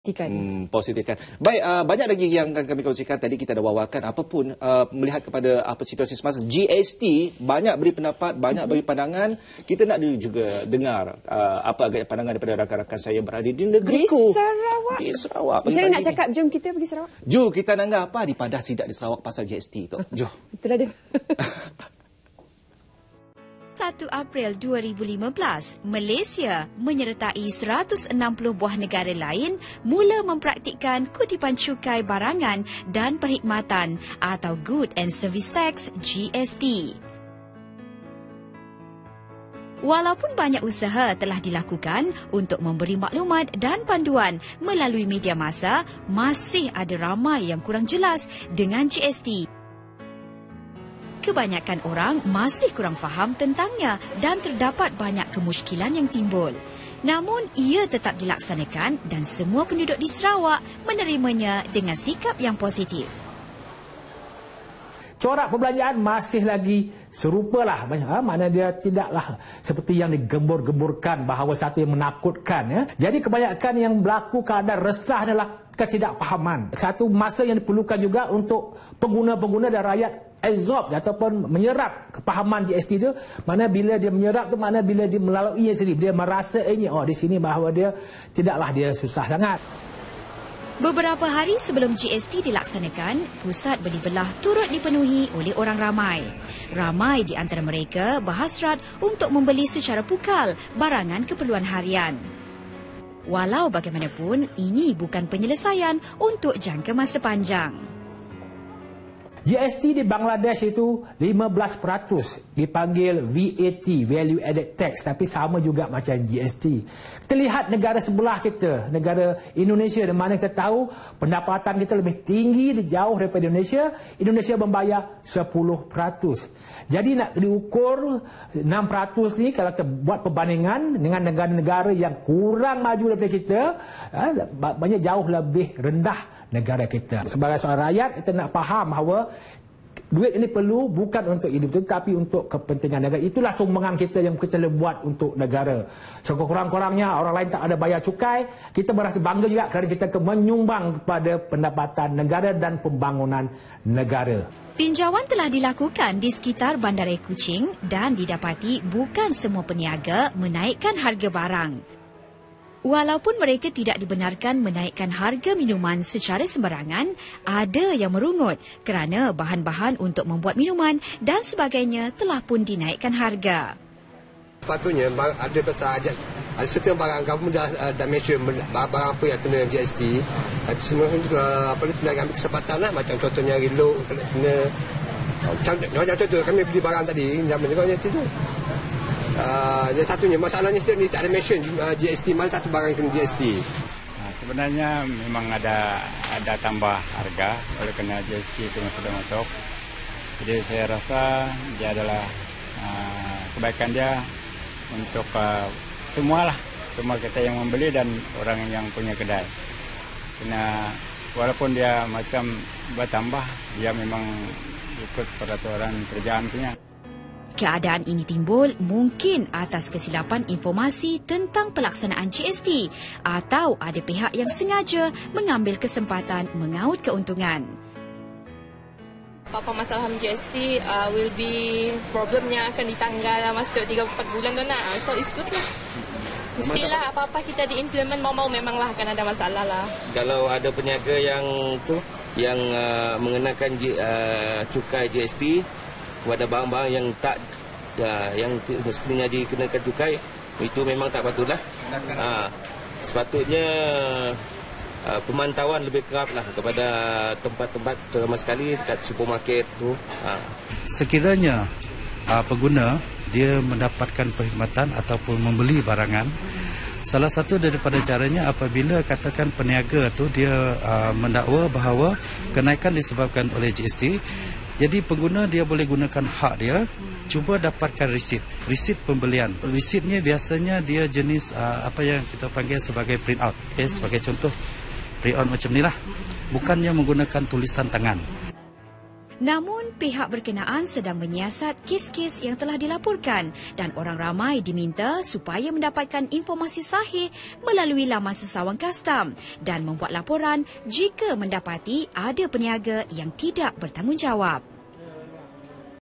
Positif kan. Baik, banyak lagi yang akan kami kongsikan. Tadi kita dah wawarkan apapun melihat kepada apa situasi semasa GST, banyak beri pendapat, banyak beri pandangan. Kita nak juga dengar apa agak pandangan daripada rakan-rakan saya berada di negeriku. Di Sarawak. Macam mana nak cakap jom kita pergi Sarawak? Jom kita nak dengar apa di Padah Sidak di Sarawak pasal GST tu. Jom. Itulah dia. 1 April 2015, Malaysia menyertai 160 buah negara lain mula mempraktikkan kutipan cukai barangan dan perkhidmatan atau Good and Service Tax GST. Walaupun banyak usaha telah dilakukan untuk memberi maklumat dan panduan melalui media masa, masih ada ramai yang kurang jelas dengan GST. Kebanyakan orang masih kurang faham tentangnya dan terdapat banyak kemusykilan yang timbul. Namun, ia tetap dilaksanakan dan semua penduduk di Sarawak menerimanya dengan sikap yang positif. Corak perbelanjaan masih lagi serupalah. Mana dia tidaklah seperti yang digembur-gemburkan bahawa satu yang menakutkan. Ya. Jadi kebanyakan yang berlaku keadaan resah adalah ketidakfahaman. Satu masa yang diperlukan juga untuk pengguna-pengguna dan rakyat absorb ataupun menyerap kepahaman GST itu. Mana bila dia menyerap tu, mana bila dia melaluinya sendiri, dia merasainya, oh di sini bahawa dia tidaklah dia susah sangat. Beberapa hari sebelum GST dilaksanakan, pusat beli belah turut dipenuhi oleh orang ramai. Ramai di antara mereka berhasrat untuk membeli secara pukal barangan keperluan harian. Walau bagaimanapun, ini bukan penyelesaian untuk jangka masa panjang. GST di Bangladesh itu 15% dipanggil VAT, Value Added Tax, tapi sama juga macam GST. Kita lihat negara sebelah kita, negara Indonesia, di mana kita tahu pendapatan kita lebih tinggi jauh daripada Indonesia. Indonesia membayar 10%. Jadi nak diukur 6% ni, kalau kita buat perbandingan dengan negara-negara yang kurang maju daripada kita, banyak jauh lebih rendah negara kita. Sebagai seorang rakyat, kita nak faham bahawa duit ini perlu bukan untuk individu tapi untuk kepentingan negara. Itulah sumbangan kita yang kita buat untuk negara. Sekurang-kurangnya orang lain tak ada bayar cukai, kita merasa bangga juga kerana kita menyumbang kepada pendapatan negara dan pembangunan negara. Tinjauan telah dilakukan di sekitar Bandaraya Kuching dan didapati bukan semua peniaga menaikkan harga barang. Walaupun mereka tidak dibenarkan menaikkan harga minuman secara sembarangan, ada yang merungut kerana bahan-bahan untuk membuat minuman dan sebagainya telah pun dinaikkan harga. Sepatutnya ada pasal ada setengah barang kamu dah mention barang apa yang kena GST. Tapi semua kena ambil kesempatan lah. Macam contohnya reload kena. Contoh kami beli barang tadi, zaman juga tu. Yang satunya masalahnya setiap ni tak ada mention GST, mana satu barang yang kena GST. Sebenarnya memang ada tambah harga oleh kerana GST itu sudah masuk. Jadi saya rasa dia adalah kebaikan dia untuk semua kita yang membeli dan orang yang punya kedai. Kerana walaupun dia macam bertambah, dia memang ikut peraturan kerajaan punya. Keadaan ini timbul mungkin atas kesilapan informasi tentang pelaksanaan GST atau ada pihak yang sengaja mengambil kesempatan mengaut keuntungan. Apa masalah GST will be problemnya akan ditanggal dalam masa 3-4 bulan tu nak. So it's good lah. Mestilah apa-apa kita diimplement mau-mau memanglah akan ada masalah lah. Kalau ada peniaga yang mengenakan cukai GST kepada barang-barang yang yang mestinya dikenakan cukai, itu memang tak patutlah. Sepatutnya pemantauan lebih keraplah kepada tempat-tempat, terutama sekali dekat supermarket tu. Sekiranya pengguna dia mendapatkan perkhidmatan ataupun membeli barangan, salah satu daripada caranya apabila katakan peniaga tu dia mendakwa bahawa kenaikan disebabkan oleh GST. Jadi pengguna dia boleh gunakan hak dia, cuba dapatkan resit pembelian. Resitnya biasanya dia jenis apa yang kita panggil sebagai print out. Okay? Sebagai contoh, print out macam ni lah. Bukannya menggunakan tulisan tangan. Namun, pihak berkenaan sedang menyiasat kes-kes yang telah dilaporkan dan orang ramai diminta supaya mendapatkan informasi sahih melalui laman Sesawang Kastam dan membuat laporan jika mendapati ada peniaga yang tidak bertanggungjawab.